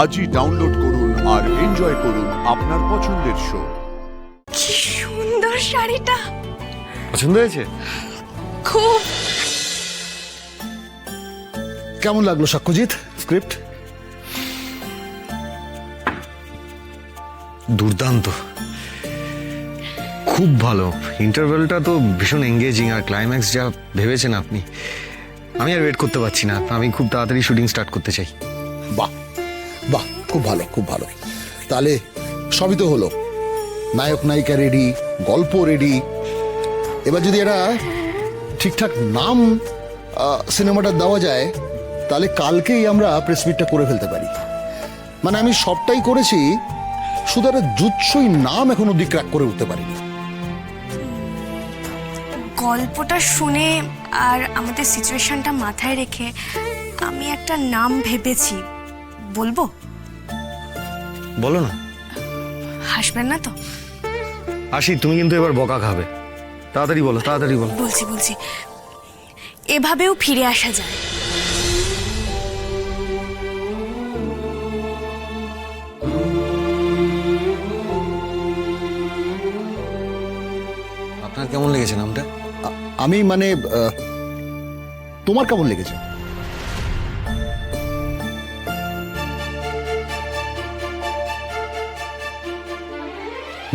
আজই ডাউনলোড করুন আর এনজয় করুন আপনার পছন্দের শো। কি সুন্দর শাড়িটা, পছন্দ হয়েছে? খুব। কেমন লাগলো সাক্ষ্যজিৎ স্ক্রিপ্ট? দুর্দান্ত, খুব ভালো। ইন্টারভেলটা তো ভীষণ এঙ্গেজিং, আর ক্লাইম্যাক্স যা ভেবেছেন আপনি, আমি আর ওয়েট করতে পারছি না। আমি খুব তাড়াতাড়ি শুটিং স্টার্ট করতে চাই। বাহ বাহ, খুব ভালো খুব ভালো। তাহলে সবই তো হলো, নায়ক নায়িকা রেডি, গল্প রেডি। এবার যদি এটা ঠিকঠাক নাম সিনেমাটা দেওয়া যায়, তাহলে কালকেই আমরা প্রেস মিটটা করে ফেলতে পারি। মানে আমি সবটাই করেছি, শুধু একটা জুৎসই নাম এখনো অব্দি ক্র্যাক করে উঠতে পারিনি। গল্পটা শুনে আর আমাদের সিচুয়েশনটা মাথায় রেখে আমি একটা নাম ভেবেছি, বলবো? বলো না। হাসবেন না তো? আসি, তুমি কিন্তু এবার বকা খাবে। তাড়াতাড়ি বলো, তাড়াতাড়ি বলো। বলছি, এভাবেও ফিরে আসা যায়। আপনার কেমন লেগেছে নামটা? আমি মানে তোমার কেমন লেগেছে?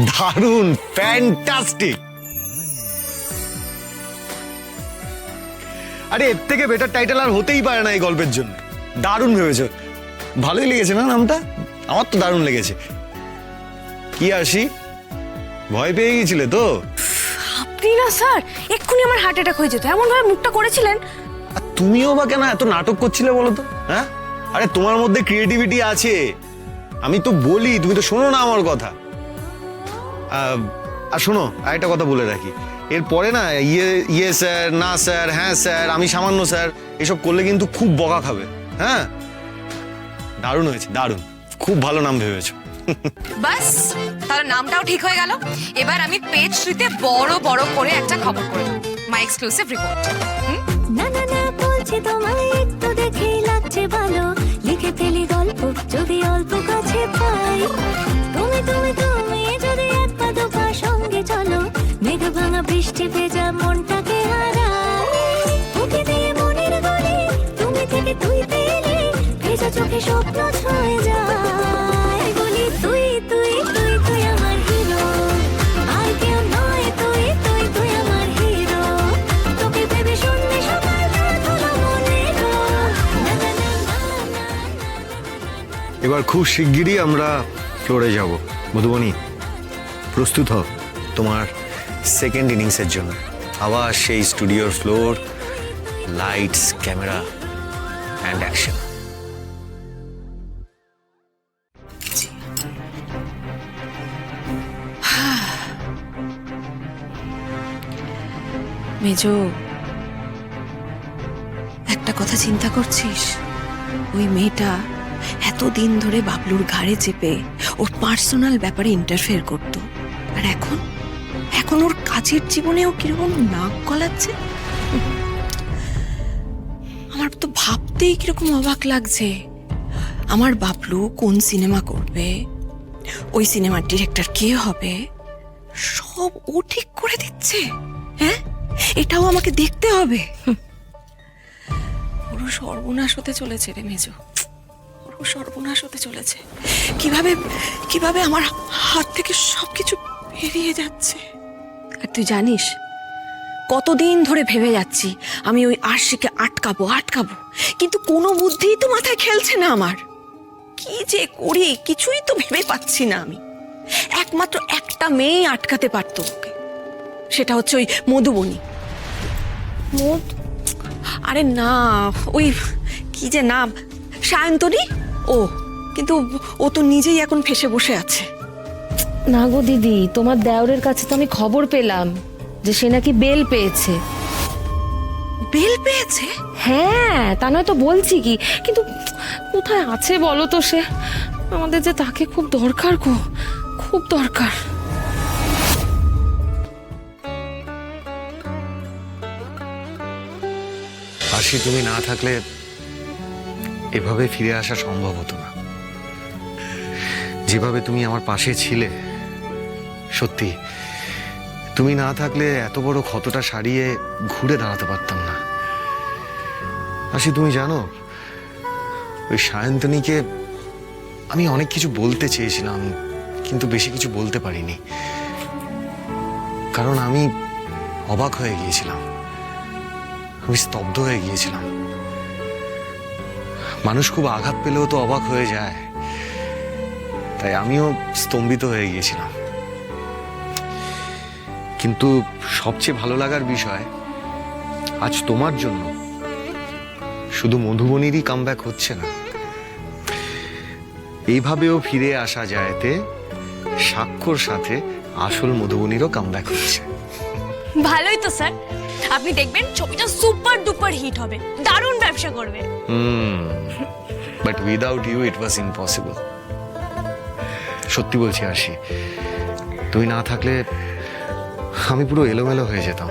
দারুণ, ফ্যান্টাস্টিক। আরে এর থেকে বেটার টাইটেল আর হতেই পারে না এই গল্পের জন্য। দারুণ ভেবেছো, ভালোই লেগেছে না নামটা? আমার তো দারুণ লেগেছে। কি আসি, ভয় পেয়ে গিয়েছিলে তো? আপনি না স্যার, এক্ষুনি আমার হার্ট অ্যাটাক হয়ে যেত, এমন ভাবে মুখটা করেছিলেন। আর তুমিও বা কেন এত নাটক করছিলে বলো তো? হ্যাঁ, আরে তোমার মধ্যে ক্রিয়েটিভিটি আছে, আমি তো বলি, তুমি তো শোনো না আমার কথা। আর শোনো, আরেকটা কথা বলে রাখি, এরপরে না ইয়ে স্যার, না স্যার, হ্যাঁ স্যার, আমি সামান্য স্যার, এসব করলে কিন্তু খুব বকা খাবে। হ্যাঁ, দারুণ হয়েছে, দারুণ, খুব ভালো নাম ভেবেছো। বাস, তাহলে নামটাও ঠিক হয়ে গেল। এবার আমি পেজ 3-তে বড় বড় করে একটা খবর করে দেব, মাই এক্সক্লুসিভ রিপোর্ট। না না না বলছি তোমায়, একটু দেখেই লাগছে ভালো, লিখে ফেলি গল্প যদি অল্প কাছে পাই। তুমি তুমি তুমি যদি এক পা দু পা সঙ্গে চলো, মেঘ ভাঙা বৃষ্টি ভেজা মনটাকে হারাই। উকি দিয়ে মনের গলি, তুমি থেকে তুই পেলে, ভেজা চোখে স্বপ্ন ছুঁয়ে যায়। বলি তুই তুই তুই তুই আমার হিরো, আর কেউ নয়। তুই তুই তুই আমার হিরো, তোকে ভেবে শুনলে সকাল রাত হলো মনে গো। না না না না না। এবার খুব শিগগিরই আমরা ফ্লোরে যাব। মধুবনী, প্রস্তুত হও তোমার সেকেন্ড ইনিংসের জন্য। আবার সেই স্টুডিওর floor, lights, camera and action. মেজো, একটা কথা চিন্তা করছিস? ওই মেয়েটা এতদিন ধরে বাবলুর ঘাড়ে চেপে ওর পার্সোনাল ব্যাপারে ইন্টারফেয়ার করত, আর এখন ওর কাজের জীবনেও কিরকম নাক গলাচ্ছে। আমার তো ভাবতেই কিরকম অবাক লাগছে। আমার বাবলু কোন সিনেমা করবে, ওই সিনেমার ডিরেক্টর কে হবে, সব ও ঠিক করে দিচ্ছে। হ্যাঁ, এটাও আমাকে দেখতে হবে। পুরো সর্বনাশ হতে চলেছে রে মেজো, পুরো সর্বনাশ হতে চলেছে। কিভাবে আমার হাত থেকে সবকিছু বেরিয়ে যাচ্ছে। আর তুই জানিস, কতদিন ধরে ভেবে যাচ্ছি আমি ওই আরশিকে আটকাবো, কিন্তু কোনো বুদ্ধিই তো মাথায় খেলছে না আমার। কি যে করি কিছুই তো ভেবে পাচ্ছি না আমি। একমাত্র একটা মেয়ে আটকাতে পারতো ওকে, সেটা হচ্ছে ওই মধুবনী। আরে না, ওই কি যে নাম, সায়ন্তনী। কিন্তু ও তো নিজেই এখন ফেসে বসে আছে। না গো দিদি, তোমার দেওরের কাছে তো আমি খবর পেলাম যে সে নাকি বেল পেয়েছে। বেল পেয়েছে? হ্যাঁ, তা নয় তো বলছি কি, কিন্তু কোথায় আছে বলো তো সে? আমাদের যে তাকে খুব দরকার গো, খুব দরকার। আশি, তুমি না থাকলে এভাবে ফিরে আসা সম্ভব হতো না। যেভাবে তুমি আমার পাশে ছিলে, সত্যি তুমি না থাকলে এত বড় ক্ষতটা সারিয়ে ঘুরে দাঁড়াতে পারতাম না। আশি, তুমি জানো ওই সায়ন্তনীকে আমি অনেক কিছু বলতে চেয়েছিলাম, কিন্তু বেশি কিছু বলতে পারিনি, কারণ আমি অবাক হয়ে গিয়েছিলাম, আমি স্তব্ধ হয়ে গিয়েছিলাম। মানুষ খুব আঘাত পেলেও তো অবাক হয়ে যায়, তাই আমিও স্তম্ভিত হয়ে গিয়েছিলাম। কিন্তু সবচেয়ে ভালো লাগার বিষয়, আজ তোমার জন্য শুধু মধুবনীরই কামব্যাক হচ্ছে না, এইভাবেও ফিরে আসা যায়তে সাক্ষর সাথে আসল মধুবনীরও কামব্যাক হচ্ছে। ভালোই তো স্যার, আপনি দেখবেন ছবিটা সুপার ডুপার হিট হবে, দারুণ ব্যবসা করবে। But without you it was impossible. সত্যি বলছি আশি, তুমি না থাকলে আমি পুরো এলোমেলো হয়ে যেতাম।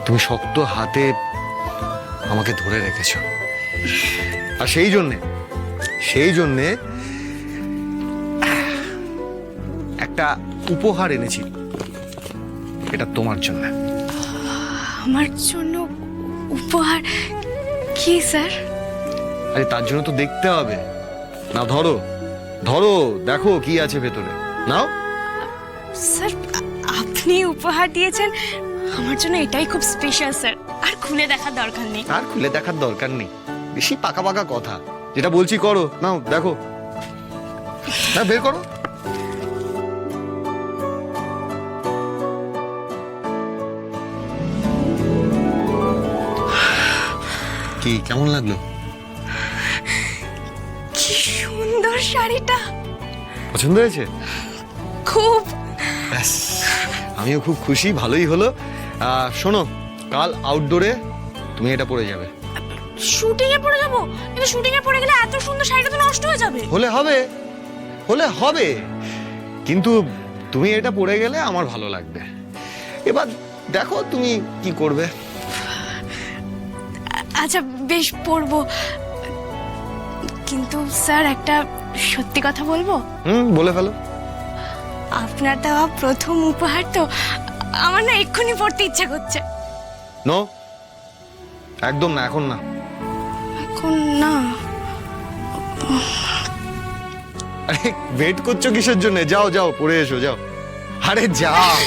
তুমি শক্ত হাতে আমাকে ধরে রেখেছো, আর সেই জন্যে একটা উপহার এনেছি, এটা তোমার জন্য। আমার জন্য উপহার? কি স্যার? আরে তার জন্য তো দেখতে হবে না। ধরো ধরো, দেখো কি আছে ভেতরে, নাও। স্যার আপনি উপহার দিয়েছেন, আমার জন্য এটাই খুব স্পেশাল স্যার, আর খুলে দেখার দরকার নেই। আর খুলে দেখার দরকার নেই, বেশি পাকা পাকা কথা। যেটা বলছি করো, নাও দেখো, না বের করো। কি কেমন লাগলো? কি সুন্দর শাড়িটা, পছন্দ হয়েছে? খুব। ব্যাস, আমিও খুব খুশি, ভালোই হলো। শোনো, কাল আউটডোরে তুমি এটা পরে যাবে। শুটিং এ পড়ে যাবো? কিন্তু শুটিং এ পড়ে গেলে এত সুন্দর শাড়িটা তো নষ্ট হয়ে যাবে। হলে হবে, কিন্তু তুমি এটা পরে গেলে আমার ভালো লাগবে। এবার দেখো তুমি কি করবে। আচ্ছা বেশ, পরবো। কিন্তু স্যার একটা সত্যি কথা বলবো? বলে ফেলো। আপনার দেওয়া প্রথম উপহার তো, আমার না এক্ষুনি পড়তে ইচ্ছা করছে। নো, একদম না, এখন না। এখন না? আরে ওয়েট করছো কিসের জন্য? যাও যাও, পড়ে এসো, যাও। আরে যাও।